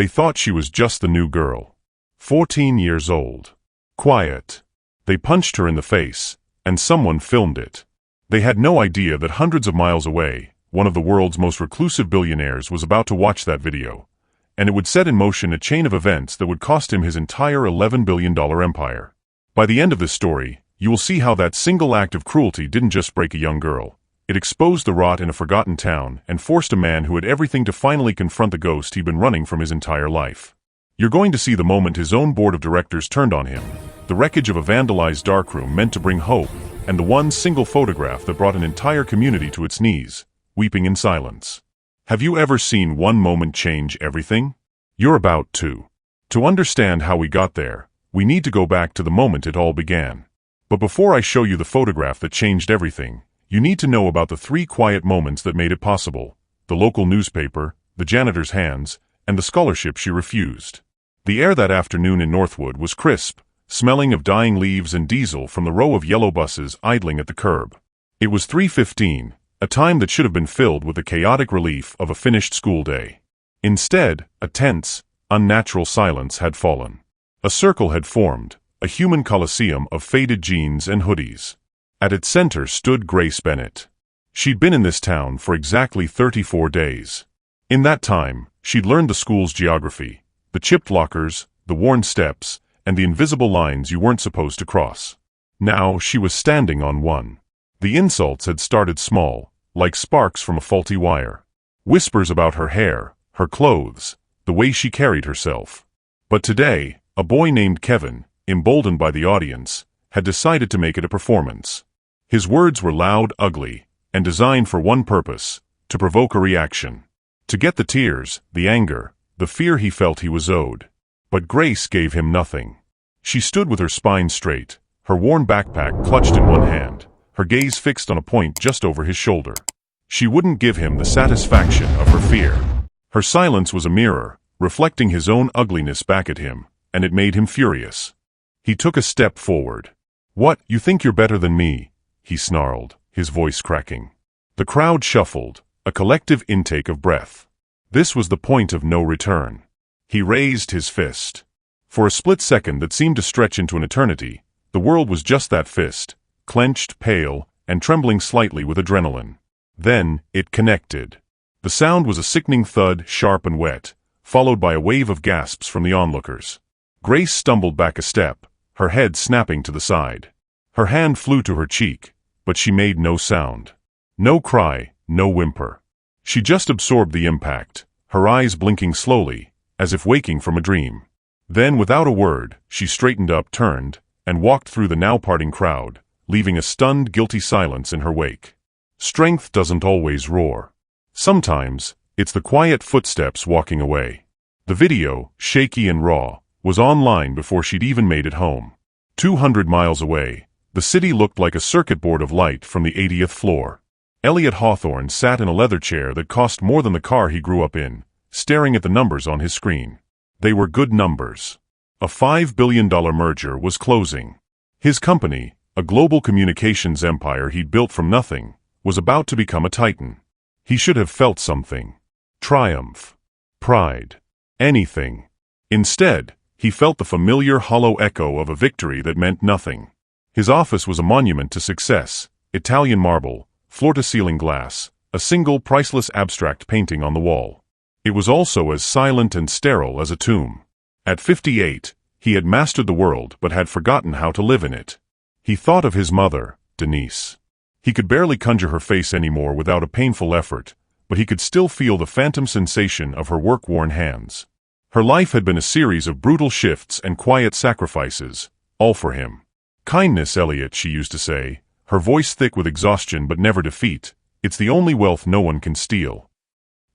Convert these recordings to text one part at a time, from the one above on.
They thought she was just the new girl. 14 years old. Quiet. They punched her in the face, and someone filmed it. They had no idea that hundreds of miles away, one of the world's most reclusive billionaires was about to watch that video, and it would set in motion a chain of events that would cost him his entire $11 billion empire. By the end of this story, you will see how that single act of cruelty didn't just break a young girl. It exposed the rot in a forgotten town and forced a man who had everything to finally confront the ghost he'd been running from his entire life. You're going to see the moment his own board of directors turned on him, the wreckage of a vandalized darkroom meant to bring hope, and the one single photograph that brought an entire community to its knees, weeping in silence. Have you ever seen one moment change everything? You're about to. To understand how we got there, we need to go back to the moment it all began. But before I show you the photograph that changed everything, you need to know about the 3 quiet moments that made it possible: the local newspaper, the janitor's hands, and the scholarship she refused. The air that afternoon in Northwood was crisp, smelling of dying leaves and diesel from the row of yellow buses idling at the curb. It was 3:15, a time that should have been filled with the chaotic relief of a finished school day. Instead, a tense, unnatural silence had fallen. A circle had formed, a human coliseum of faded jeans and hoodies. At its center stood Grace Bennett. She'd been in this town for exactly 34 days. In that time, she'd learned the school's geography, the chipped lockers, the worn steps, and the invisible lines you weren't supposed to cross. Now she was standing on one. The insults had started small, like sparks from a faulty wire. Whispers about her hair, her clothes, the way she carried herself. But today, a boy named Kevin, emboldened by the audience, had decided to make it a performance. His words were loud, ugly, and designed for one purpose: to provoke a reaction. To get the tears, the anger, the fear he felt he was owed. But Grace gave him nothing. She stood with her spine straight, her worn backpack clutched in one hand, her gaze fixed on a point just over his shoulder. She wouldn't give him the satisfaction of her fear. Her silence was a mirror, reflecting his own ugliness back at him, and it made him furious. He took a step forward. "What, you think you're better than me?" he snarled, his voice cracking. The crowd shuffled, a collective intake of breath. This was the point of no return. He raised his fist. For a split second that seemed to stretch into an eternity, the world was just that fist, clenched, pale, and trembling slightly with adrenaline. Then, it connected. The sound was a sickening thud, sharp and wet, followed by a wave of gasps from the onlookers. Grace stumbled back a step, her head snapping to the side. Her hand flew to her cheek, but she made no sound. No cry, no whimper. She just absorbed the impact, her eyes blinking slowly, as if waking from a dream. Then, without a word, she straightened up, turned, and walked through the now-parting crowd, leaving a stunned, guilty silence in her wake. Strength doesn't always roar. Sometimes, it's the quiet footsteps walking away. The video, shaky and raw, was online before she'd even made it home. 200 miles away, the city looked like a circuit board of light from the 80th floor. Elliot Hawthorne sat in a leather chair that cost more than the car he grew up in, staring at the numbers on his screen. They were good numbers. A $5 billion merger was closing. His company, a global communications empire he'd built from nothing, was about to become a titan. He should have felt something. Triumph. Pride. Anything. Instead, he felt the familiar hollow echo of a victory that meant nothing. His office was a monument to success, Italian marble, floor-to-ceiling glass, a single priceless abstract painting on the wall. It was also as silent and sterile as a tomb. At 58, he had mastered the world but had forgotten how to live in it. He thought of his mother, Denise. He could barely conjure her face anymore without a painful effort, but he could still feel the phantom sensation of her work-worn hands. Her life had been a series of brutal shifts and quiet sacrifices, all for him. "Kindness, Elliot," she used to say, her voice thick with exhaustion but never defeat, "it's the only wealth no one can steal."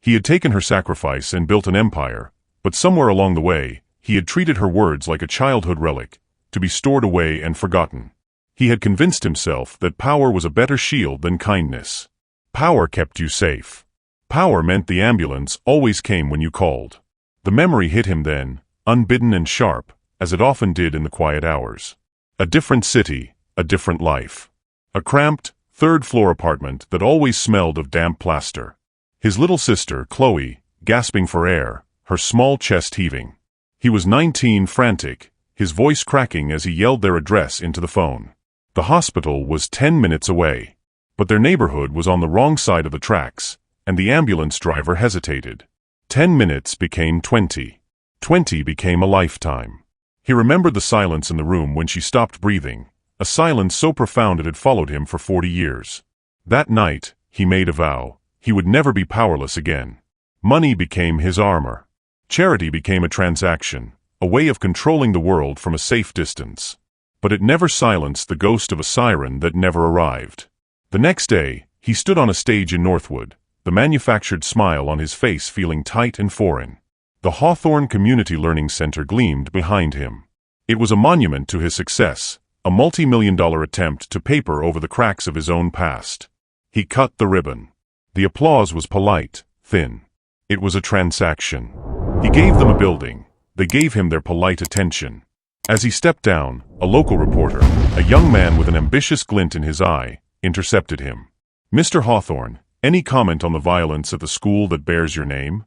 He had taken her sacrifice and built an empire, but somewhere along the way, he had treated her words like a childhood relic, to be stored away and forgotten. He had convinced himself that power was a better shield than kindness. Power kept you safe. Power meant the ambulance always came when you called. The memory hit him then, unbidden and sharp, as it often did in the quiet hours. A different city, a different life. A cramped, third-floor apartment that always smelled of damp plaster. His little sister, Chloe, gasping for air, her small chest heaving. He was 19, frantic, his voice cracking as he yelled their address into the phone. The hospital was 10 minutes away. But their neighborhood was on the wrong side of the tracks, and the ambulance driver hesitated. 10 minutes became 20. 20 became a lifetime. He remembered the silence in the room when she stopped breathing, a silence so profound it had followed him for 40 years. That night, he made a vow. He would never be powerless again. Money became his armor. Charity became a transaction, a way of controlling the world from a safe distance. But it never silenced the ghost of a siren that never arrived. The next day, he stood on a stage in Northwood, the manufactured smile on his face feeling tight and foreign. The Hawthorne Community Learning Center gleamed behind him. It was a monument to his success, a multi-million-dollar attempt to paper over the cracks of his own past. He cut the ribbon. The applause was polite, thin. It was a transaction. He gave them a building. They gave him their polite attention. As he stepped down, a local reporter, a young man with an ambitious glint in his eye, intercepted him. "Mr. Hawthorne, any comment on the violence at the school that bears your name?"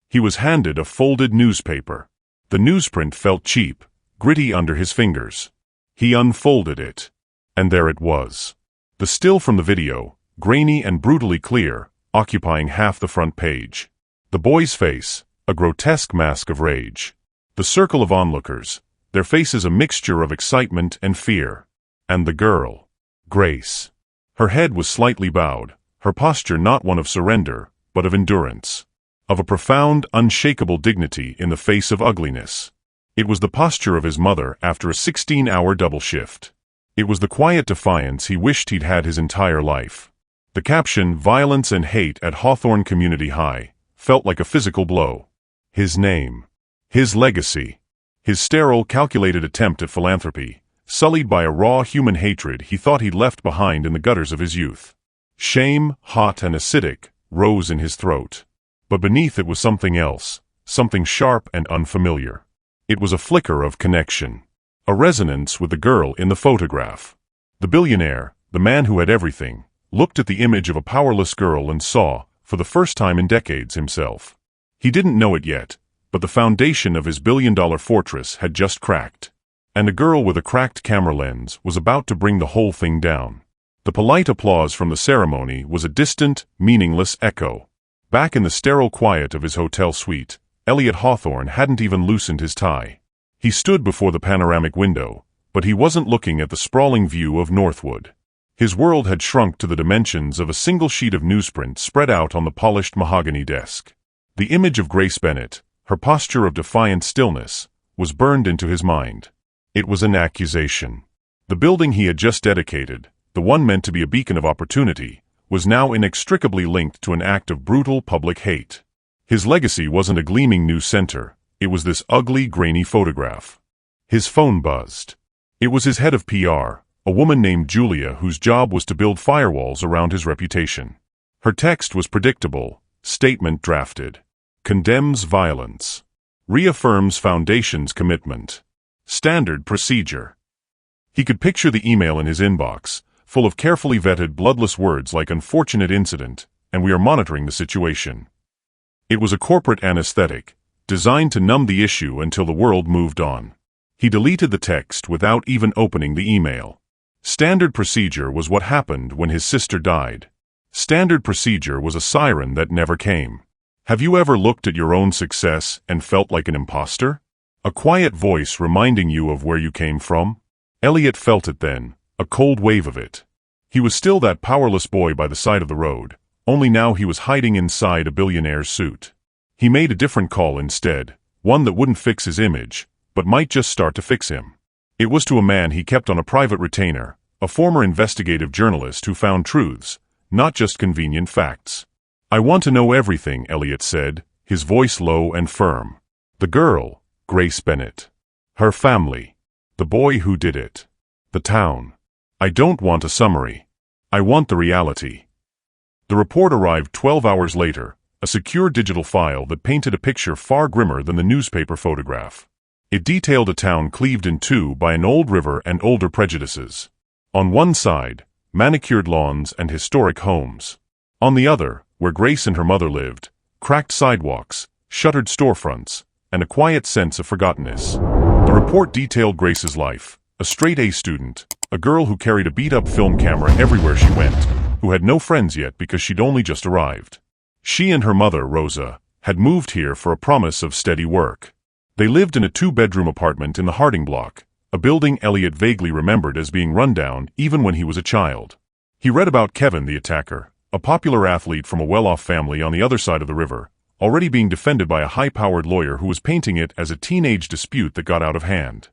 He was handed a folded newspaper. The newsprint felt cheap, gritty under his fingers. He unfolded it. And there it was. The still from the video, grainy and brutally clear, occupying half the front page. The boy's face, a grotesque mask of rage. The circle of onlookers, their faces a mixture of excitement and fear. And the girl, Grace. Her head was slightly bowed, her posture not one of surrender, but of endurance. Of a profound, unshakable dignity in the face of ugliness. It was the posture of his mother after a 16-hour double shift. It was the quiet defiance he wished he'd had his entire life. The caption, "Violence and Hate at Hawthorne Community High," felt like a physical blow. His name. His legacy. His sterile, calculated attempt at philanthropy, sullied by a raw human hatred he thought he'd left behind in the gutters of his youth. Shame, hot and acidic, rose in his throat. But beneath it was something else, something sharp and unfamiliar. It was a flicker of connection. A resonance with the girl in the photograph. The billionaire, the man who had everything, looked at the image of a powerless girl and saw, for the first time in decades, himself. He didn't know it yet, but the foundation of his billion-dollar fortress had just cracked. And a girl with a cracked camera lens was about to bring the whole thing down. The polite applause from the ceremony was a distant, meaningless echo. Back in the sterile quiet of his hotel suite, Elliot Hawthorne hadn't even loosened his tie. He stood before the panoramic window, but he wasn't looking at the sprawling view of Northwood. His world had shrunk to the dimensions of a single sheet of newsprint spread out on the polished mahogany desk. The image of Grace Bennett, her posture of defiant stillness, was burned into his mind. It was an accusation. The building he had just dedicated, the one meant to be a beacon of opportunity, was now inextricably linked to an act of brutal public hate. His legacy wasn't a gleaming new center, it was this ugly, grainy photograph. His phone buzzed. It was his head of PR, a woman named Julia whose job was to build firewalls around his reputation. Her text was predictable, statement drafted. Condemns violence. Reaffirms Foundation's commitment. Standard procedure. He could picture the email in his inbox, full of carefully vetted bloodless words like "unfortunate incident," and "we are monitoring the situation." It was a corporate anesthetic, designed to numb the issue until the world moved on. He deleted the text without even opening the email. Standard procedure was what happened when his sister died. Standard procedure was a siren that never came. Have you ever looked at your own success and felt like an imposter? A quiet voice reminding you of where you came from? Elliot felt it then, a cold wave of it. He was still that powerless boy by the side of the road, only now he was hiding inside a billionaire's suit. He made a different call instead, one that wouldn't fix his image, but might just start to fix him. It was to a man he kept on a private retainer, a former investigative journalist who found truths, not just convenient facts. "I want to know everything," Elliot said, his voice low and firm. The girl, Grace Bennett. Her family. The boy who did it. The town. "I don't want a summary. I want the reality." The report arrived 12 hours later, a secure digital file that painted a picture far grimmer than the newspaper photograph. It detailed a town cleaved in two by an old river and older prejudices. On one side, manicured lawns and historic homes. On the other, where Grace and her mother lived, cracked sidewalks, shuttered storefronts, and a quiet sense of forgottenness. The report detailed Grace's life, a straight-A student, a girl who carried a beat-up film camera everywhere she went, who had no friends yet because she'd only just arrived. She and her mother, Rosa, had moved here for a promise of steady work. They lived in a 2-bedroom apartment in the Harding block, a building Elliot vaguely remembered as being run down even when he was a child. He read about Kevin the attacker, a popular athlete from a well-off family on the other side of the river, already being defended by a high-powered lawyer who was painting it as a teenage dispute that got out of hand.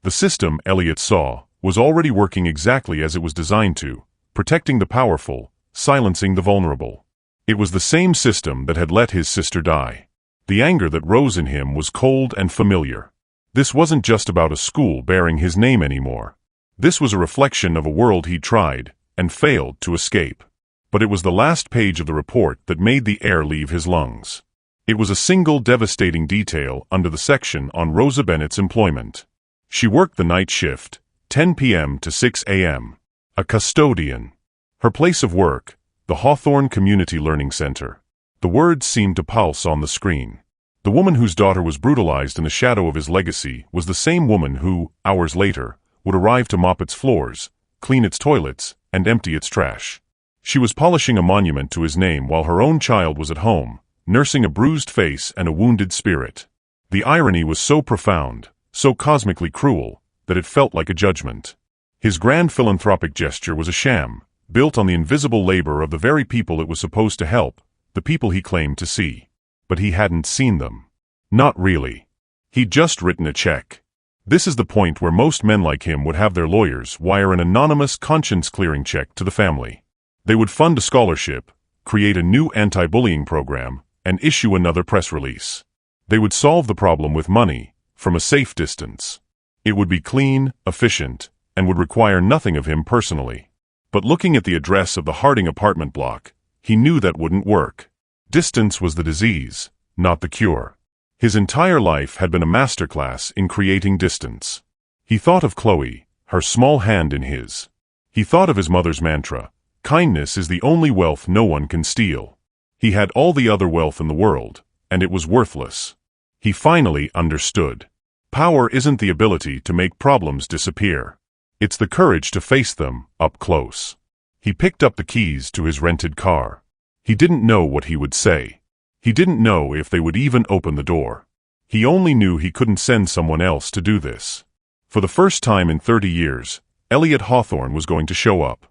The system, Elliot saw, was already working exactly as it was designed to, protecting the powerful, silencing the vulnerable. It was the same system that had let his sister die. The anger that rose in him was cold and familiar. This wasn't just about a school bearing his name anymore. This was a reflection of a world he'd tried, and failed, to escape. But it was the last page of the report that made the air leave his lungs. It was a single devastating detail under the section on Rosa Bennett's employment. She worked the night shift, 10 p.m. to 6 a.m. A custodian. Her place of work, the Hawthorne Community Learning Center. The words seemed to pulse on the screen. The woman whose daughter was brutalized in the shadow of his legacy was the same woman who, hours later, would arrive to mop its floors, clean its toilets, and empty its trash. She was polishing a monument to his name while her own child was at home, nursing a bruised face and a wounded spirit. The irony was so profound, so cosmically cruel, that it felt like a judgment. His grand philanthropic gesture was a sham, built on the invisible labor of the very people it was supposed to help, the people he claimed to see. But he hadn't seen them. Not really. He'd just written a check. This is the point where most men like him would have their lawyers wire an anonymous conscience-clearing check to the family. They would fund a scholarship, create a new anti-bullying program, and issue another press release. They would solve the problem with money, from a safe distance. It would be clean, efficient, and would require nothing of him personally. But looking at the address of the Harding apartment block, he knew that wouldn't work. Distance was the disease, not the cure. His entire life had been a masterclass in creating distance. He thought of Chloe, her small hand in his. He thought of his mother's mantra, kindness is the only wealth no one can steal. He had all the other wealth in the world, and it was worthless. He finally understood. Power isn't the ability to make problems disappear. It's the courage to face them, up close. He picked up the keys to his rented car. He didn't know what he would say. He didn't know if they would even open the door. He only knew he couldn't send someone else to do this. For the first time in 30 years, Elliot Hawthorne was going to show up.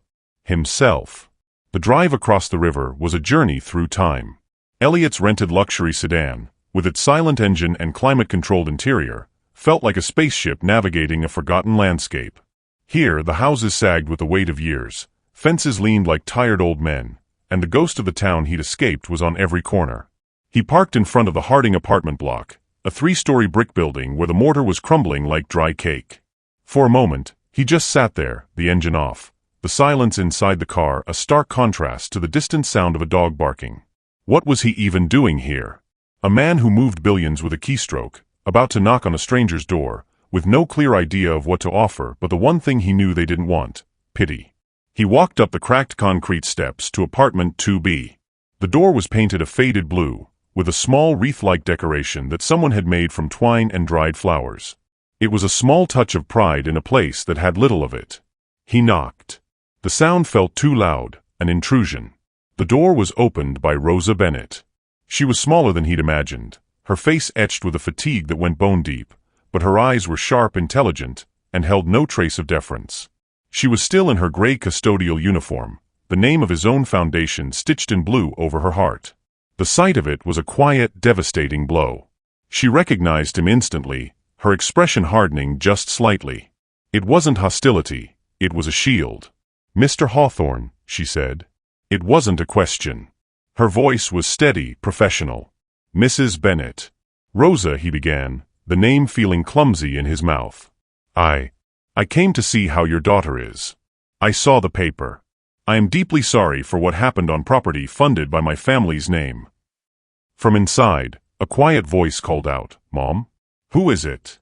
Himself. The drive across the river was a journey through time. Elliot's rented luxury sedan, with its silent engine and climate-controlled interior, felt like a spaceship navigating a forgotten landscape. Here, the houses sagged with the weight of years, fences leaned like tired old men, and the ghost of the town he'd escaped was on every corner. He parked in front of the Harding apartment block, a 3-story brick building where the mortar was crumbling like dry cake. For a moment, he just sat there, the engine off, the silence inside the car a stark contrast to the distant sound of a dog barking. What was he even doing here? A man who moved billions with a keystroke, about to knock on a stranger's door, with no clear idea of what to offer but the one thing he knew they didn't want, pity. He walked up the cracked concrete steps to apartment 2B. The door was painted a faded blue, with a small wreath-like decoration that someone had made from twine and dried flowers. It was a small touch of pride in a place that had little of it. He knocked. The sound felt too loud, an intrusion. The door was opened by Rosa Bennett. She was smaller than he'd imagined, her face etched with a fatigue that went bone-deep, but her eyes were sharp, intelligent, and held no trace of deference. She was still in her gray custodial uniform, the name of his own foundation stitched in blue over her heart. The sight of it was a quiet, devastating blow. She recognized him instantly, her expression hardening just slightly. It wasn't hostility, it was a shield. "Mr. Hawthorne," she said. It wasn't a question. Her voice was steady, professional. "Mrs. Bennett." "Rosa," he began, the name feeling clumsy in his mouth. I came to see how your daughter is. I saw the paper. I am deeply sorry for what happened on property funded by my family's name." From inside, a quiet voice called out, "Mom? Who is it?"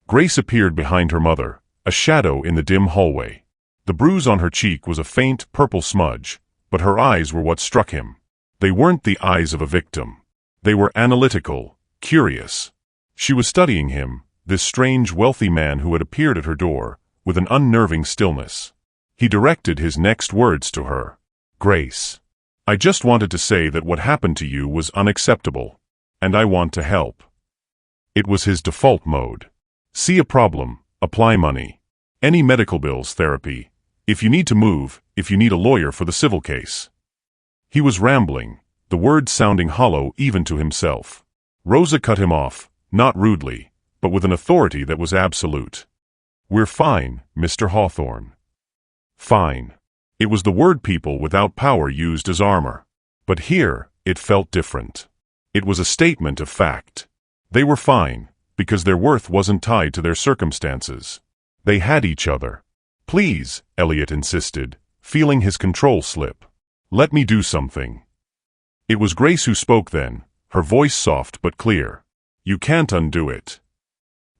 Grace appeared behind her mother, a shadow in the dim hallway. The bruise on her cheek was a faint, purple smudge, but her eyes were what struck him. They weren't the eyes of a victim. They were analytical, curious. She was studying him, this strange, wealthy man who had appeared at her door, with an unnerving stillness. He directed his next words to her. "Grace, I just wanted to say that what happened to you was unacceptable, and I want to help." It was his default mode. See a problem, apply money. Any medical bills, therapy. If you need to move, if you need a lawyer for the civil case. He was rambling, the words sounding hollow even to himself. Rosa cut him off, not rudely, but with an authority that was absolute. "We're fine, Mr. Hawthorne." Fine. It was the word people without power used as armor. But here, it felt different. It was a statement of fact. They were fine, because their worth wasn't tied to their circumstances. They had each other. "Please," Elliot insisted, feeling his control slip. "Let me do something." It was Grace who spoke then, her voice soft but clear. "You can't undo it."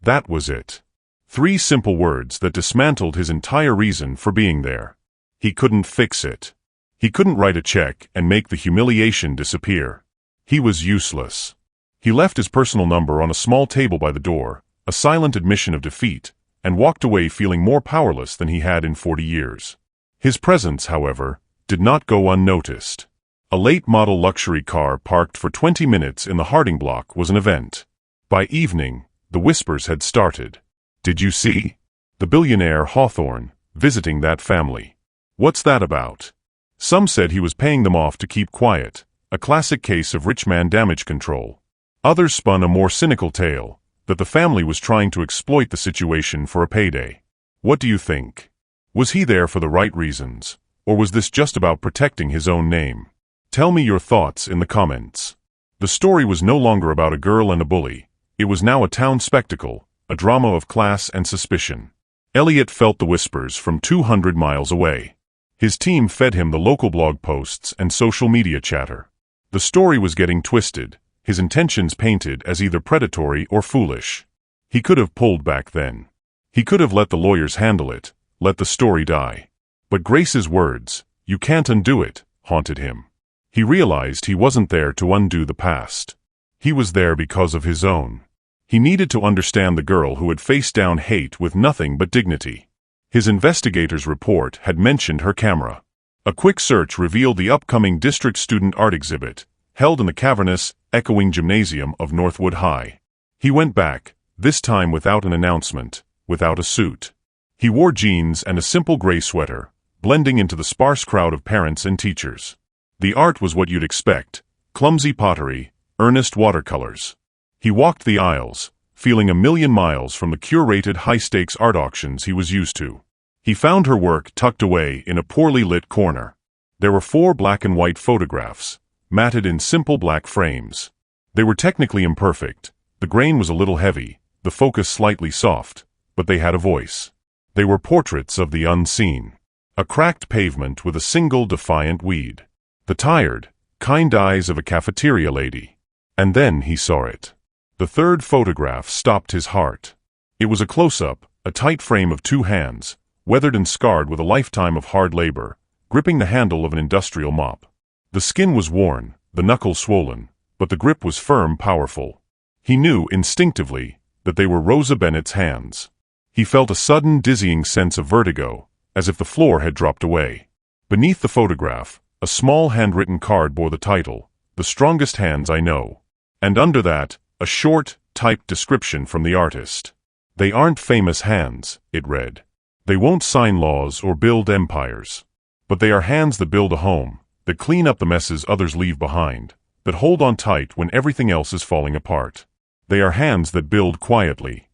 That was it. 3 simple words that dismantled his entire reason for being there. He couldn't fix it. He couldn't write a check and make the humiliation disappear. He was useless. He left his personal number on a small table by the door, a silent admission of defeat, and walked away feeling more powerless than he had in 40 years. His presence, however, did not go unnoticed. A late-model luxury car parked for 20 minutes in the Harding block was an event. By evening, the whispers had started. "Did you see? The billionaire Hawthorne, visiting that family. What's that about?" Some said he was paying them off to keep quiet, a classic case of rich man damage control. Others spun a more cynical tale, that the family was trying to exploit the situation for a payday. What do you think? Was he there for the right reasons, or was this just about protecting his own name? Tell me your thoughts in the comments. The story was no longer about a girl and a bully. It was now a town spectacle, a drama of class and suspicion. Elliot felt the whispers from 200 miles away. His team fed him the local blog posts and social media chatter. The story was getting twisted, his intentions painted as either predatory or foolish. He could have pulled back then. He could have let the lawyers handle it, let the story die. But Grace's words, "You can't undo it," haunted him. He realized he wasn't there to undo the past. He was there because of his own. He needed to understand the girl who had faced down hate with nothing but dignity. His investigator's report had mentioned her camera. A quick search revealed the upcoming district student art exhibit, held in the cavernous, echoing gymnasium of Northwood High. He went back, this time without an announcement, without a suit. He wore jeans and a simple gray sweater, blending into the sparse crowd of parents and teachers. The art was what you'd expect, clumsy pottery, earnest watercolors. He walked the aisles, feeling a million miles from the curated high-stakes art auctions he was used to. He found her work tucked away in a poorly lit corner. There were 4 black and white photographs, matted in simple black frames. They were technically imperfect, the grain was a little heavy, the focus slightly soft, but they had a voice. They were portraits of the unseen. A cracked pavement with a single defiant weed. The tired, kind eyes of a cafeteria lady. And then he saw it. The 3rd photograph stopped his heart. It was a close-up, a tight frame of 2 hands, weathered and scarred with a lifetime of hard labor, gripping the handle of an industrial mop. The skin was worn, the knuckles swollen, but the grip was firm, powerful. He knew, instinctively, that they were Rosa Bennett's hands. He felt a sudden, dizzying sense of vertigo, as if the floor had dropped away. Beneath the photograph, a small handwritten card bore the title, "The Strongest Hands I Know." And under that, a short, typed description from the artist. "They aren't famous hands," it read. "They won't sign laws or build empires. But they are hands that build a home, that clean up the messes others leave behind, that hold on tight when everything else is falling apart. They are hands that build quietly."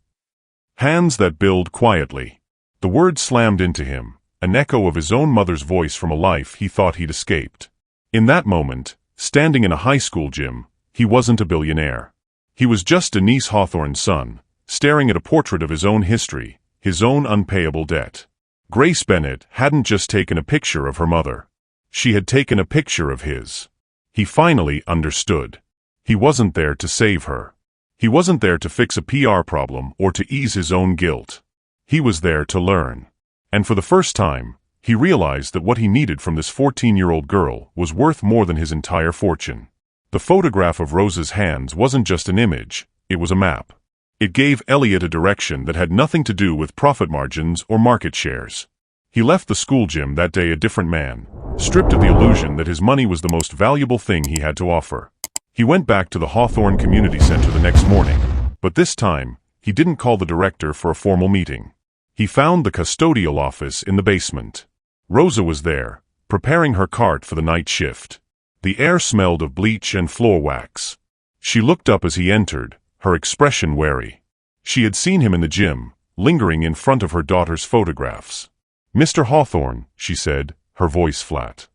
Hands that build quietly. The word slammed into him, an echo of his own mother's voice from a life he thought he'd escaped. In that moment, standing in a high school gym, he wasn't a billionaire. He was just Denise Hawthorne's son, staring at a portrait of his own history, his own unpayable debt. Grace Bennett hadn't just taken a picture of her mother. She had taken a picture of his. He finally understood. He wasn't there to save her. He wasn't there to fix a PR problem or to ease his own guilt. He was there to learn. And for the first time, he realized that what he needed from this 14-year-old girl was worth more than his entire fortune. The photograph of Rosa's hands wasn't just an image, it was a map. It gave Elliot a direction that had nothing to do with profit margins or market shares. He left the school gym that day a different man, stripped of the illusion that his money was the most valuable thing he had to offer. He went back to the Hawthorne Community Center the next morning, but this time, he didn't call the director for a formal meeting. He found the custodial office in the basement. Rosa was there, preparing her cart for the night shift. The air smelled of bleach and floor wax. She looked up as he entered, her expression wary. She had seen him in the gym, lingering in front of her daughter's photographs. "Mr. Hawthorne," she said, her voice flat.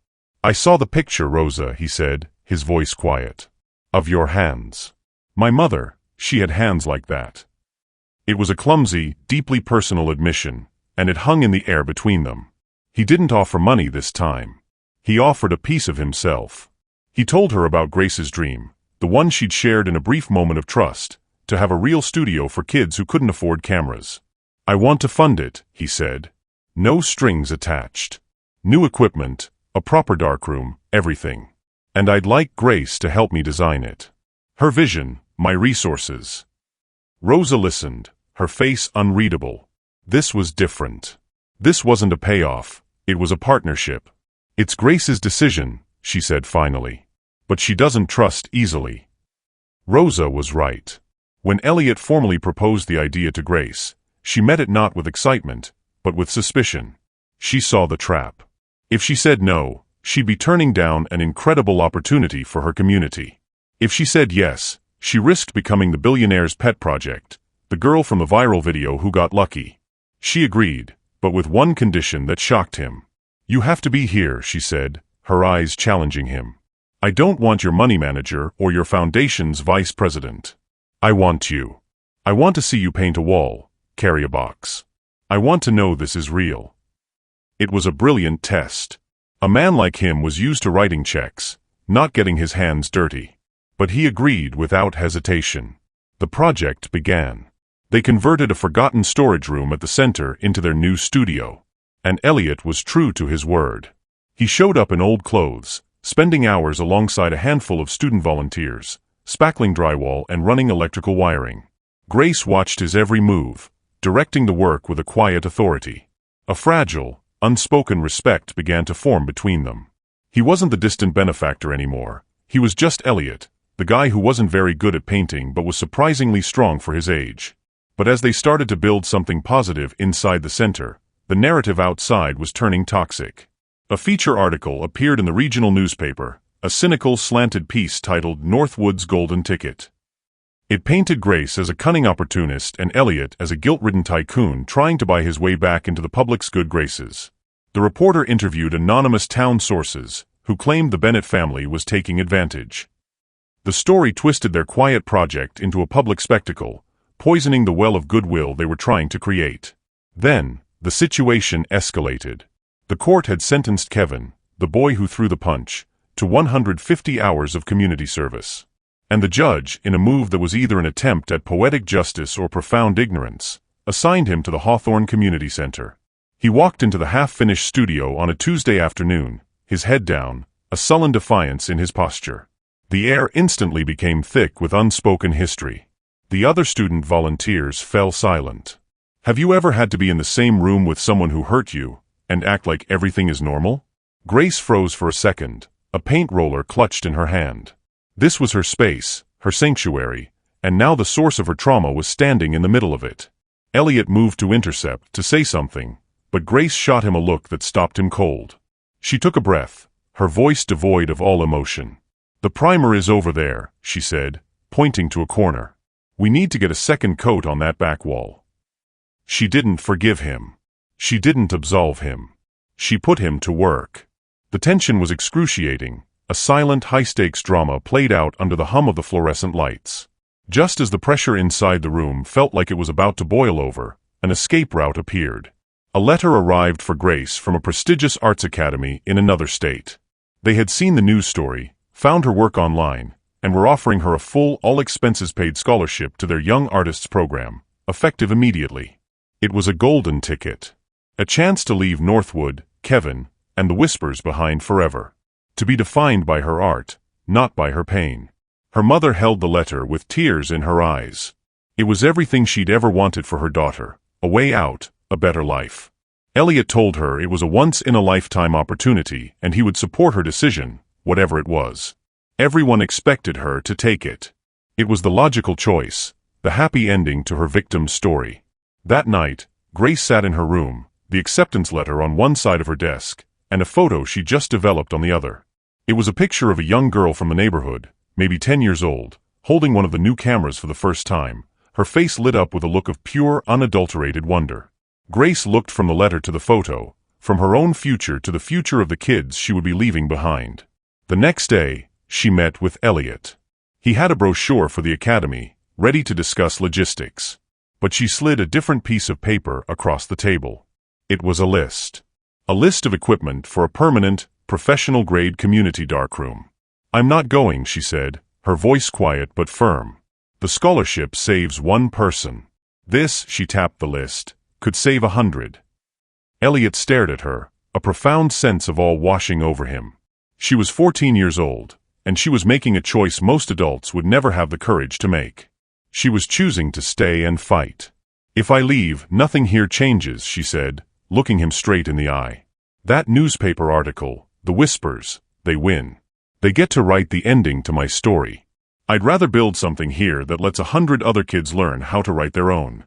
"I saw the picture, Rosa," he said, his voice quiet. "Of your hands. My mother, she had hands like that." It was a clumsy, deeply personal admission, and it hung in the air between them. He didn't offer money this time. He offered a piece of himself. He told her about Grace's dream, the one she'd shared in a brief moment of trust, to have a real studio for kids who couldn't afford cameras. "I want to fund it," he said. "No strings attached. New equipment, a proper darkroom, everything. And I'd like Grace to help me design it. Her vision, my resources." Rosa listened, her face unreadable. This was different. This wasn't a payoff, it was a partnership. "It's Grace's decision," she said finally. "But she doesn't trust easily." Rosa was right. When Elliot formally proposed the idea to Grace, she met it not with excitement, but with suspicion. She saw the trap. If she said no, she'd be turning down an incredible opportunity for her community. If she said yes, she risked becoming the billionaire's pet project, the girl from the viral video who got lucky. She agreed, but with one condition that shocked him. "You have to be here," she said, her eyes challenging him. "I don't want your money manager or your foundation's vice president. I want you. I want to see you paint a wall, carry a box. I want to know this is real." It was a brilliant test. A man like him was used to writing checks, not getting his hands dirty. But he agreed without hesitation. The project began. They converted a forgotten storage room at the center into their new studio. And Elliot was true to his word. He showed up in old clothes, spending hours alongside a handful of student volunteers, spackling drywall and running electrical wiring. Grace watched his every move, directing the work with a quiet authority. A fragile, unspoken respect began to form between them. He wasn't the distant benefactor anymore. He was just Elliot, the guy who wasn't very good at painting but was surprisingly strong for his age. But as they started to build something positive inside the center, the narrative outside was turning toxic. A feature article appeared in the regional newspaper, a cynical, slanted piece titled "Northwood's Golden Ticket." It painted Grace as a cunning opportunist and Elliot as a guilt-ridden tycoon trying to buy his way back into the public's good graces. The reporter interviewed anonymous town sources, who claimed the Bennett family was taking advantage. The story twisted their quiet project into a public spectacle, poisoning the well of goodwill they were trying to create. Then, the situation escalated. The court had sentenced Kevin, the boy who threw the punch, to 150 hours of community service. And the judge, in a move that was either an attempt at poetic justice or profound ignorance, assigned him to the Hawthorne Community Center. He walked into the half-finished studio on a Tuesday afternoon, his head down, a sullen defiance in his posture. The air instantly became thick with unspoken history. The other student volunteers fell silent. Have you ever had to be in the same room with someone who hurt you, and act like everything is normal? Grace froze for a second, a paint roller clutched in her hand. This was her space, her sanctuary, and now the source of her trauma was standing in the middle of it. Elliot moved to intercept, to say something, but Grace shot him a look that stopped him cold. She took a breath, her voice devoid of all emotion. "The primer is over there," she said, pointing to a corner. "We need to get a second coat on that back wall." She didn't forgive him. She didn't absolve him. She put him to work. The tension was excruciating, a silent, high-stakes drama played out under the hum of the fluorescent lights. Just as the pressure inside the room felt like it was about to boil over, an escape route appeared. A letter arrived for Grace from a prestigious arts academy in another state. They had seen the news story, found her work online, and were offering her a full, all-expenses-paid scholarship to their Young Artists program, effective immediately. It was a golden ticket. A chance to leave Northwood, Kevin, and the Whispers behind forever. To be defined by her art, not by her pain. Her mother held the letter with tears in her eyes. It was everything she'd ever wanted for her daughter, a way out, a better life. Elliot told her it was a once-in-a-lifetime opportunity and he would support her decision, whatever it was. Everyone expected her to take it. It was the logical choice, the happy ending to her victim's story. That night, Grace sat in her room, the acceptance letter on one side of her desk, and a photo she just developed on the other. It was a picture of a young girl from the neighborhood, maybe 10 years old, holding one of the new cameras for the first time, her face lit up with a look of pure, unadulterated wonder. Grace looked from the letter to the photo, from her own future to the future of the kids she would be leaving behind. The next day, she met with Elliot. He had a brochure for the academy, ready to discuss logistics. But she slid a different piece of paper across the table. It was a list. A list of equipment for a permanent, professional-grade community darkroom. "I'm not going," she said, her voice quiet but firm. "The scholarship saves one person. This," she tapped the list, "could save 100. Elliot stared at her, a profound sense of awe washing over him. She was 14 years old, and she was making a choice most adults would never have the courage to make. She was choosing to stay and fight. "If I leave, nothing here changes," she said, looking him straight in the eye. "That newspaper article, the whispers, they win. They get to write the ending to my story. I'd rather build something here that lets 100 other kids learn how to write their own."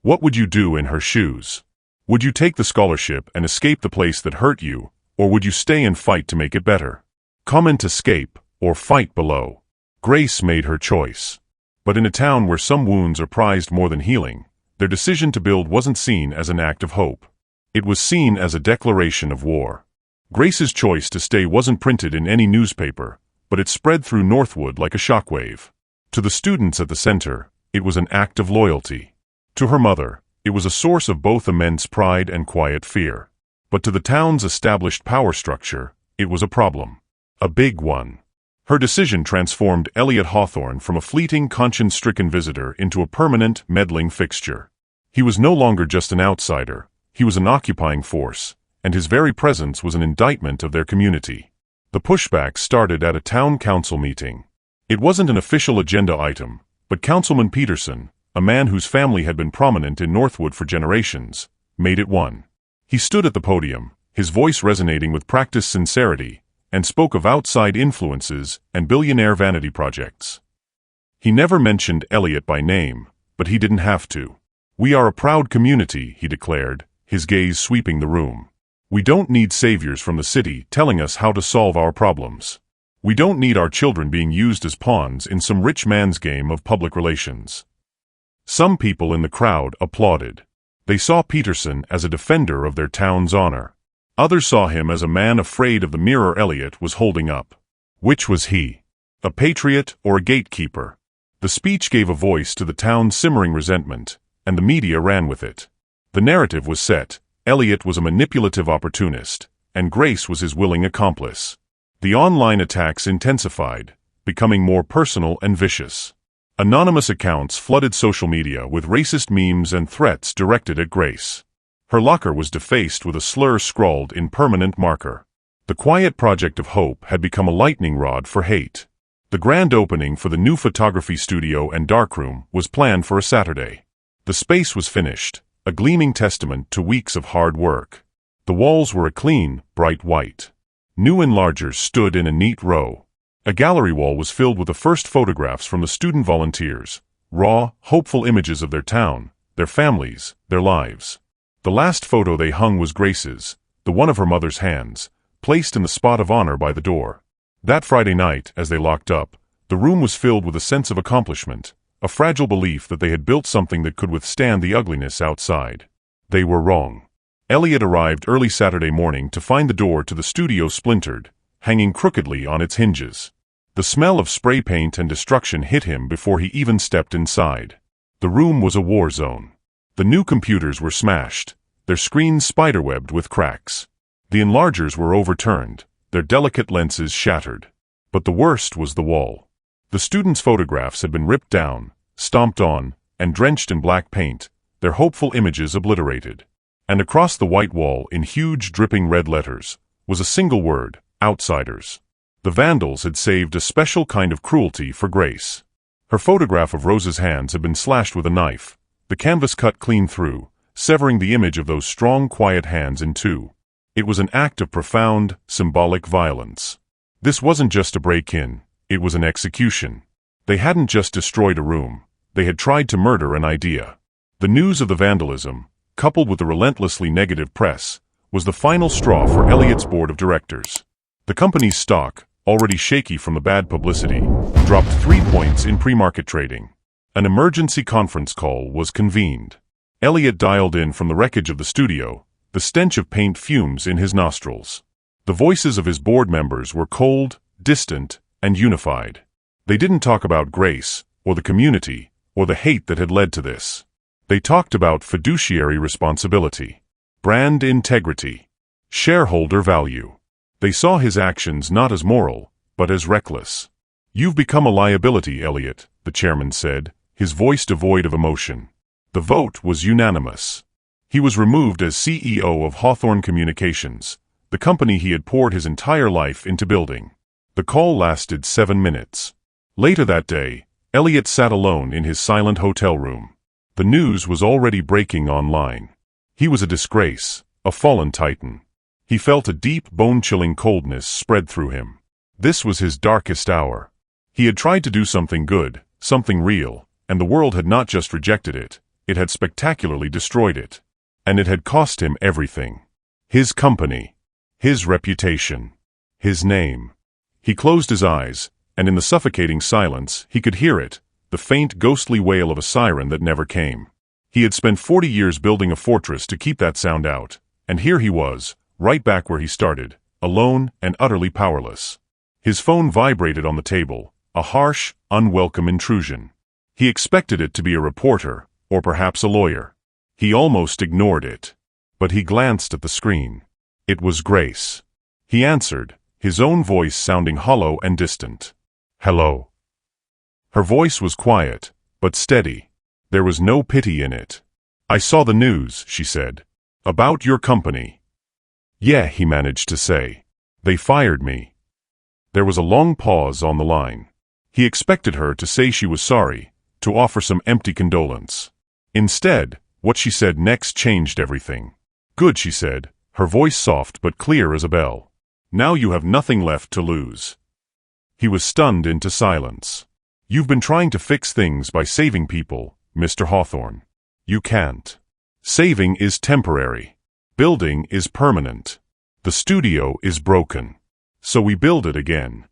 What would you do in her shoes? Would you take the scholarship and escape the place that hurt you, or would you stay and fight to make it better? Comment escape, or fight below. Grace made her choice. But in a town where some wounds are prized more than healing, their decision to build wasn't seen as an act of hope. It was seen as a declaration of war. Grace's choice to stay wasn't printed in any newspaper, but it spread through Northwood like a shockwave. To the students at the center, it was an act of loyalty. To her mother, it was a source of both immense pride and quiet fear. But to the town's established power structure, it was a problem. A big one. Her decision transformed Elliot Hawthorne from a fleeting, conscience-stricken visitor into a permanent, meddling fixture. He was no longer just an outsider, he was an occupying force, and his very presence was an indictment of their community. The pushback started at a town council meeting. It wasn't an official agenda item, but Councilman Peterson, a man whose family had been prominent in Northwood for generations, made it one. He stood at the podium, his voice resonating with practiced sincerity, and spoke of outside influences and billionaire vanity projects. He never mentioned Elliot by name, but he didn't have to. "We are a proud community," he declared, his gaze sweeping the room. "We don't need saviors from the city telling us how to solve our problems. We don't need our children being used as pawns in some rich man's game of public relations." Some people in the crowd applauded. They saw Peterson as a defender of their town's honor. Others saw him as a man afraid of the mirror Elliot was holding up. Which was he? A patriot or a gatekeeper? The speech gave a voice to the town's simmering resentment, and the media ran with it. The narrative was set. Elliot was a manipulative opportunist, and Grace was his willing accomplice. The online attacks intensified, becoming more personal and vicious. Anonymous accounts flooded social media with racist memes and threats directed at Grace. Her locker was defaced with a slur scrawled in permanent marker. The quiet project of hope had become a lightning rod for hate. The grand opening for the new photography studio and darkroom was planned for a Saturday. The space was finished, a gleaming testament to weeks of hard work. The walls were a clean, bright white. New enlargers stood in a neat row. A gallery wall was filled with the first photographs from the student volunteers, raw, hopeful images of their town, their families, their lives. The last photo they hung was Grace's, the one of her mother's hands, placed in the spot of honor by the door. That Friday night, as they locked up, the room was filled with a sense of accomplishment, a fragile belief that they had built something that could withstand the ugliness outside. They were wrong. Elliot arrived early Saturday morning to find the door to the studio splintered, hanging crookedly on its hinges. The smell of spray paint and destruction hit him before he even stepped inside. The room was a war zone. The new computers were smashed, their screens spiderwebbed with cracks. The enlargers were overturned, their delicate lenses shattered. But the worst was the wall. The students' photographs had been ripped down, stomped on, and drenched in black paint, their hopeful images obliterated. And across the white wall, in huge dripping red letters, was a single word: outsiders. The vandals had saved a special kind of cruelty for Grace. Her photograph of Rose's hands had been slashed with a knife, the canvas cut clean through, severing the image of those strong, quiet hands in two. It was an act of profound, symbolic violence. This wasn't just a break-in, it was an execution. They hadn't just destroyed a room, they had tried to murder an idea. The news of the vandalism, coupled with the relentlessly negative press, was the final straw for Elliot's board of directors. The company's stock, already shaky from the bad publicity, dropped 3 points in pre-market trading. An emergency conference call was convened. Elliot dialed in from the wreckage of the studio, the stench of paint fumes in his nostrils. The voices of his board members were cold, distant, and unified. They didn't talk about Grace, or the community, or the hate that had led to this. They talked about fiduciary responsibility, brand integrity, shareholder value. They saw his actions not as moral, but as reckless. "You've become a liability, Elliot," the chairman said, his voice devoid of emotion. The vote was unanimous. He was removed as CEO of Hawthorne Communications, the company he had poured his entire life into building. The call lasted 7 minutes. Later that day, Elliot sat alone in his silent hotel room. The news was already breaking online. He was a disgrace, a fallen titan. He felt a deep, bone-chilling coldness spread through him. This was his darkest hour. He had tried to do something good, something real, and the world had not just rejected it, it had spectacularly destroyed it. And it had cost him everything. His company, his reputation, his name. He closed his eyes, and in the suffocating silence, he could hear it, the faint, ghostly wail of a siren that never came. He had spent 40 years building a fortress to keep that sound out, and here he was, right back where he started, alone and utterly powerless. His phone vibrated on the table, a harsh, unwelcome intrusion. He expected it to be a reporter, or perhaps a lawyer. He almost ignored it. But he glanced at the screen. It was Grace. He answered, his own voice sounding hollow and distant. "Hello." Her voice was quiet, but steady. There was no pity in it. "I saw the news," she said. "About your company." "Yeah," he managed to say. "They fired me." There was a long pause on the line. He expected her to say she was sorry, to offer some empty condolence. Instead, what she said next changed everything. "Good," she said, her voice soft but clear as a bell. "Now you have nothing left to lose." He was stunned into silence. "You've been trying to fix things by saving people, Mr. Hawthorne. You can't. Saving is temporary. Building is permanent. The studio is broken. So we build it again."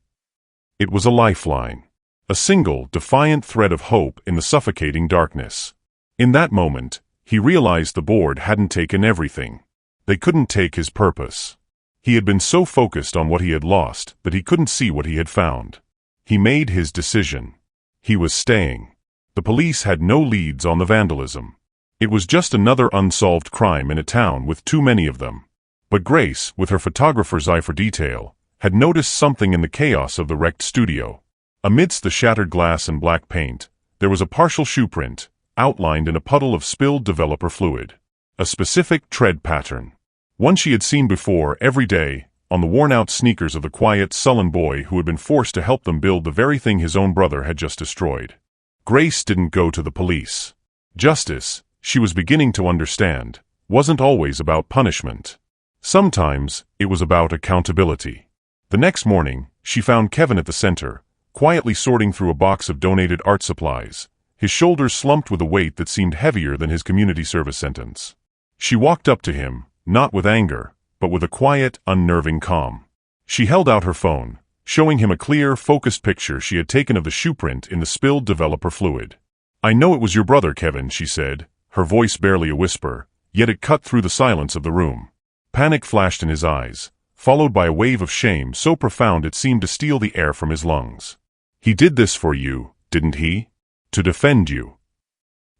It was a lifeline. A single, defiant thread of hope in the suffocating darkness. In that moment, he realized the board hadn't taken everything. They couldn't take his purpose. He had been so focused on what he had lost that he couldn't see what he had found. He made his decision. He was staying. The police had no leads on the vandalism. It was just another unsolved crime in a town with too many of them. But Grace, with her photographer's eye for detail, had noticed something in the chaos of the wrecked studio. Amidst the shattered glass and black paint, there was a partial shoe print, outlined in a puddle of spilled developer fluid. A specific tread pattern. One she had seen before every day, on the worn-out sneakers of the quiet, sullen boy who had been forced to help them build the very thing his own brother had just destroyed. Grace didn't go to the police. Justice, she was beginning to understand, wasn't always about punishment. Sometimes, it was about accountability. The next morning, she found Kevin at the center, quietly sorting through a box of donated art supplies, his shoulders slumped with a weight that seemed heavier than his community service sentence. She walked up to him, not with anger, but with a quiet, unnerving calm. She held out her phone, showing him a clear, focused picture she had taken of the shoe print in the spilled developer fluid. "I know it was your brother, Kevin," she said, her voice barely a whisper, yet it cut through the silence of the room. Panic flashed in his eyes, followed by a wave of shame so profound it seemed to steal the air from his lungs. "He did this for you, didn't he? To defend you."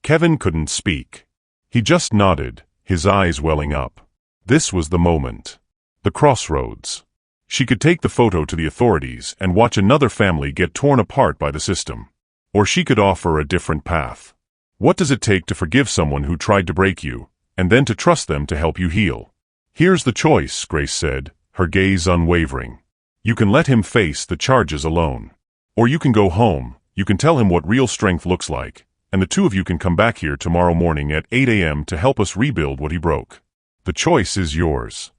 Kevin couldn't speak. He just nodded, his eyes welling up. This was the moment. The crossroads. She could take the photo to the authorities and watch another family get torn apart by the system. Or she could offer a different path. What does it take to forgive someone who tried to break you, and then to trust them to help you heal? "Here's the choice," Grace said, her gaze unwavering. You can let him face the charges alone. Or you can go home, you can tell him what real strength looks like, and the two of you can come back here tomorrow morning at 8 a.m. to help us rebuild what he broke. The choice is yours."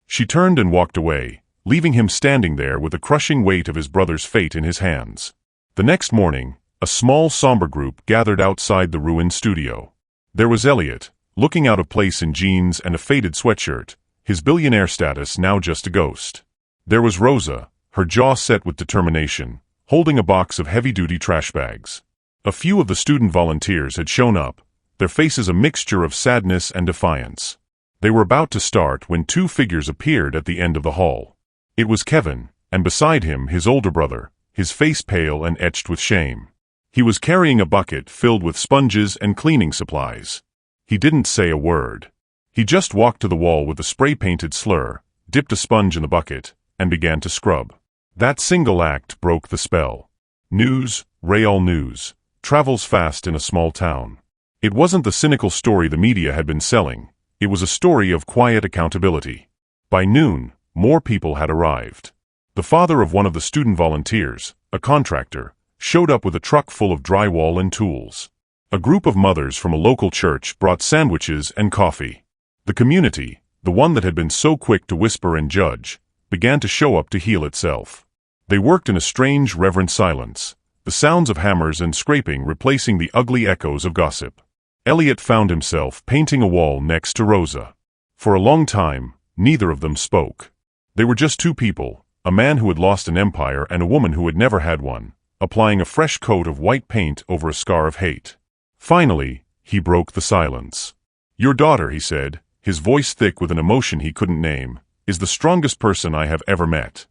She turned and walked away, leaving him standing there with the crushing weight of his brother's fate in his hands. The next morning, a small somber group gathered outside the ruined studio. There was Elliot, looking out of place in jeans and a faded sweatshirt, his billionaire status now just a ghost. There was Rosa, her jaw set with determination, holding a box of heavy-duty trash bags. A few of the student volunteers had shown up, their faces a mixture of sadness and defiance. They were about to start when two figures appeared at the end of the hall. It was Kevin, and beside him his older brother, his face pale and etched with shame. He was carrying a bucket filled with sponges and cleaning supplies. He didn't say a word. He just walked to the wall with a spray-painted slur, dipped a sponge in the bucket, and began to scrub. That single act broke the spell. News, real news, travels fast in a small town. It wasn't the cynical story the media had been selling. It was a story of quiet accountability. By noon, more people had arrived. The father of one of the student volunteers, a contractor, showed up with a truck full of drywall and tools. A group of mothers from a local church brought sandwiches and coffee. The community, the one that had been so quick to whisper and judge, began to show up to heal itself. They worked in a strange, reverent silence, the sounds of hammers and scraping replacing the ugly echoes of gossip. Elliot found himself painting a wall next to Rosa. For a long time, neither of them spoke. They were just two people, a man who had lost an empire and a woman who had never had one, applying a fresh coat of white paint over a scar of hate. Finally, he broke the silence. "Your daughter," he said, his voice thick with an emotion he couldn't name, "is the strongest person I have ever met."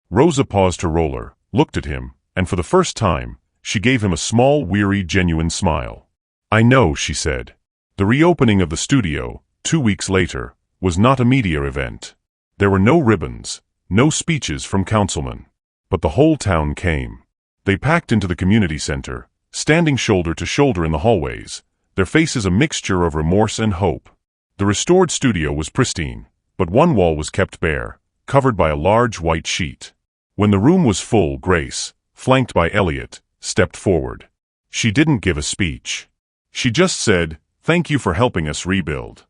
Rosa paused her roller, looked at him, and for the first time, she gave him a small, weary, genuine smile. "I know," she said. The reopening of the studio, 2 weeks later, was not a media event. There were no ribbons, no speeches from councilmen. But the whole town came. They packed into the community center, standing shoulder to shoulder in the hallways, their faces a mixture of remorse and hope. The restored studio was pristine, but one wall was kept bare, covered by a large white sheet. When the room was full, Grace, flanked by Elliot, stepped forward. She didn't give a speech. She just said, "Thank you for helping us rebuild."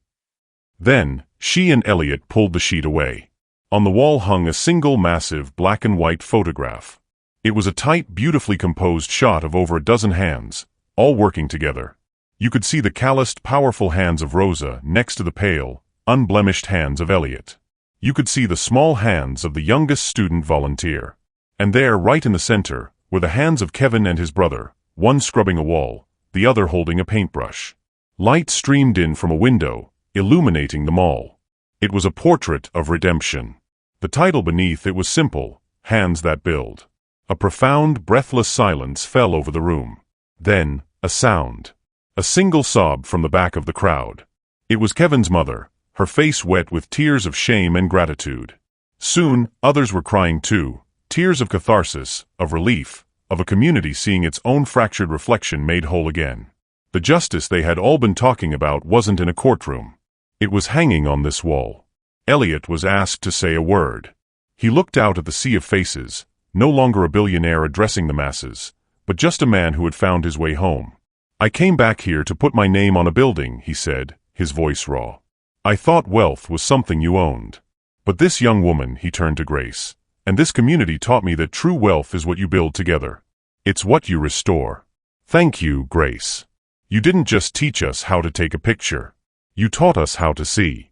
Then, she and Elliot pulled the sheet away. On the wall hung a single massive black and white photograph. It was a tight, beautifully composed shot of over a dozen hands, all working together. You could see the calloused, powerful hands of Rosa next to the pale, unblemished hands of Elliot. You could see the small hands of the youngest student volunteer. And there, right in the center, were the hands of Kevin and his brother, one scrubbing a wall, the other holding a paintbrush. Light streamed in from a window, illuminating them all. It was a portrait of redemption. The title beneath it was simple, Hands That Build. A profound, breathless silence fell over the room. Then, a sound. A single sob from the back of the crowd. It was Kevin's mother, her face wet with tears of shame and gratitude. Soon, others were crying too, tears of catharsis, of relief, of a community seeing its own fractured reflection made whole again. The justice they had all been talking about wasn't in a courtroom. It was hanging on this wall. Elliot was asked to say a word. He looked out at the sea of faces, no longer a billionaire addressing the masses, but just a man who had found his way home. "I came back here to put my name on a building," he said, his voice raw. "I thought wealth was something you owned. But this young woman," he turned to Grace, "and this community taught me that true wealth is what you build together. It's what you restore. Thank you, Grace. You didn't just teach us how to take a picture. You taught us how to see."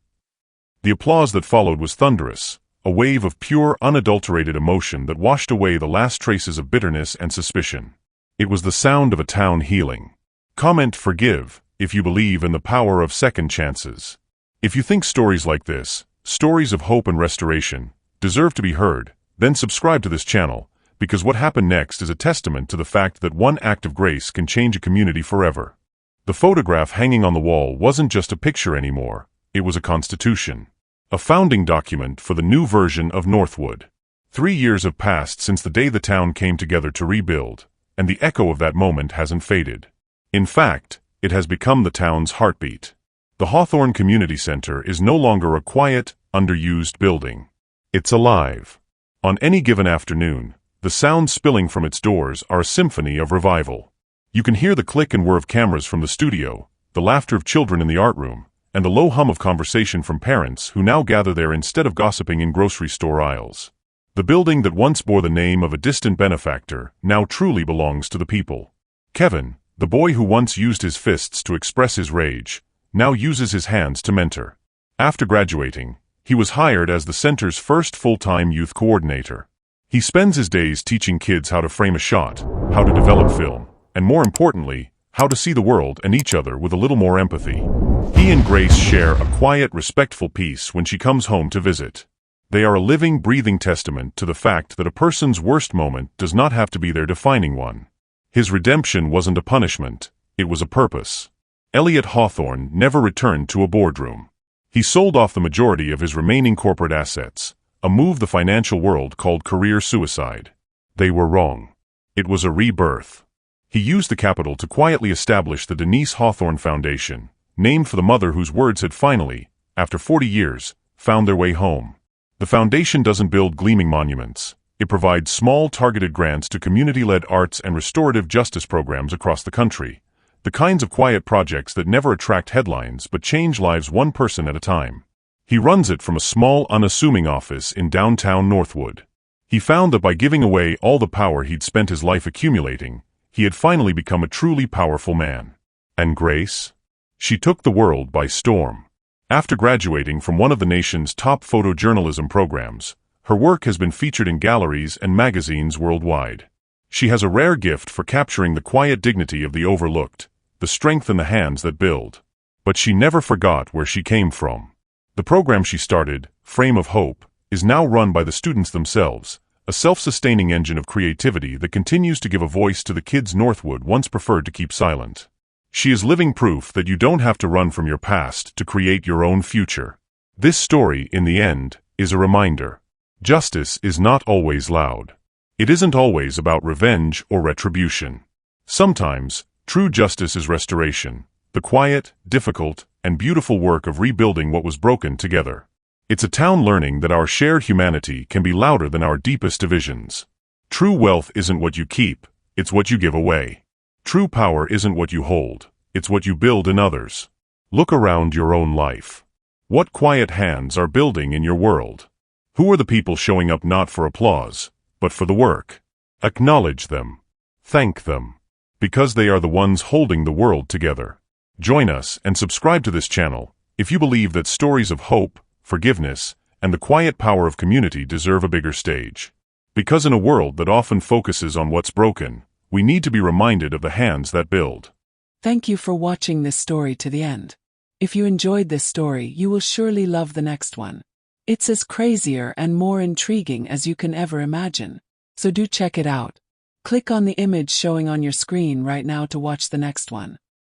The applause that followed was thunderous, a wave of pure, unadulterated emotion that washed away the last traces of bitterness and suspicion. It was the sound of a town healing. Comment forgive if you believe in the power of second chances. If you think stories like this, stories of hope and restoration, deserve to be heard, then subscribe to this channel, because what happened next is a testament to the fact that one act of grace can change a community forever. The photograph hanging on the wall wasn't just a picture anymore, it was a constitution. A founding document for the new version of Northwood. 3 years have passed since the day the town came together to rebuild, and the echo of that moment hasn't faded. In fact, it has become the town's heartbeat. The Hawthorne Community Center is no longer a quiet, underused building. It's alive. On any given afternoon, the sounds spilling from its doors are a symphony of revival. You can hear the click and whir of cameras from the studio, the laughter of children in the art room, and the low hum of conversation from parents who now gather there instead of gossiping in grocery store aisles. The building that once bore the name of a distant benefactor now truly belongs to the people. Kevin, the boy who once used his fists to express his rage, now uses his hands to mentor. After graduating, he was hired as the center's first full-time youth coordinator. He spends his days teaching kids how to frame a shot, how to develop film, and more importantly, how to see the world and each other with a little more empathy. He and Grace share a quiet, respectful peace when she comes home to visit. They are a living, breathing testament to the fact that a person's worst moment does not have to be their defining one. His redemption wasn't a punishment, it was a purpose. Elliot Hawthorne never returned to a boardroom. He sold off the majority of his remaining corporate assets, a move the financial world called career suicide. They were wrong. It was a rebirth. He used the capital to quietly establish the Denise Hawthorne Foundation, named for the mother whose words had finally, after 40 years, found their way home. The foundation doesn't build gleaming monuments. It provides small, targeted grants to community-led arts and restorative justice programs across the country, the kinds of quiet projects that never attract headlines but change lives one person at a time. He runs it from a small, unassuming office in downtown Northwood. He found that by giving away all the power he'd spent his life accumulating, he had finally become a truly powerful man. And Grace? She took the world by storm. After graduating from one of the nation's top photojournalism programs, her work has been featured in galleries and magazines worldwide. She has a rare gift for capturing the quiet dignity of the overlooked, the strength in the hands that build. But she never forgot where she came from. The program she started, Frame of Hope, is now run by the students themselves, a self-sustaining engine of creativity that continues to give a voice to the kids Northwood once preferred to keep silent. She is living proof that you don't have to run from your past to create your own future. This story, in the end, is a reminder. Justice is not always loud. It isn't always about revenge or retribution. Sometimes, true justice is restoration, the quiet, difficult, and beautiful work of rebuilding what was broken together. It's a town learning that our shared humanity can be louder than our deepest divisions. True wealth isn't what you keep, it's what you give away. True power isn't what you hold, it's what you build in others. Look around your own life. What quiet hands are building in your world? Who are the people showing up not for applause, but for the work? Acknowledge them. Thank them. Because they are the ones holding the world together. Join us and subscribe to this channel if you believe that stories of hope, forgiveness, and the quiet power of community deserve a bigger stage. Because in a world that often focuses on what's broken, we need to be reminded of the hands that build. Thank you for watching this story to the end. If you enjoyed this story, you will surely love the next one. It's as crazier and more intriguing as you can ever imagine. So do check it out. Click on the image showing on your screen right now to watch the next one.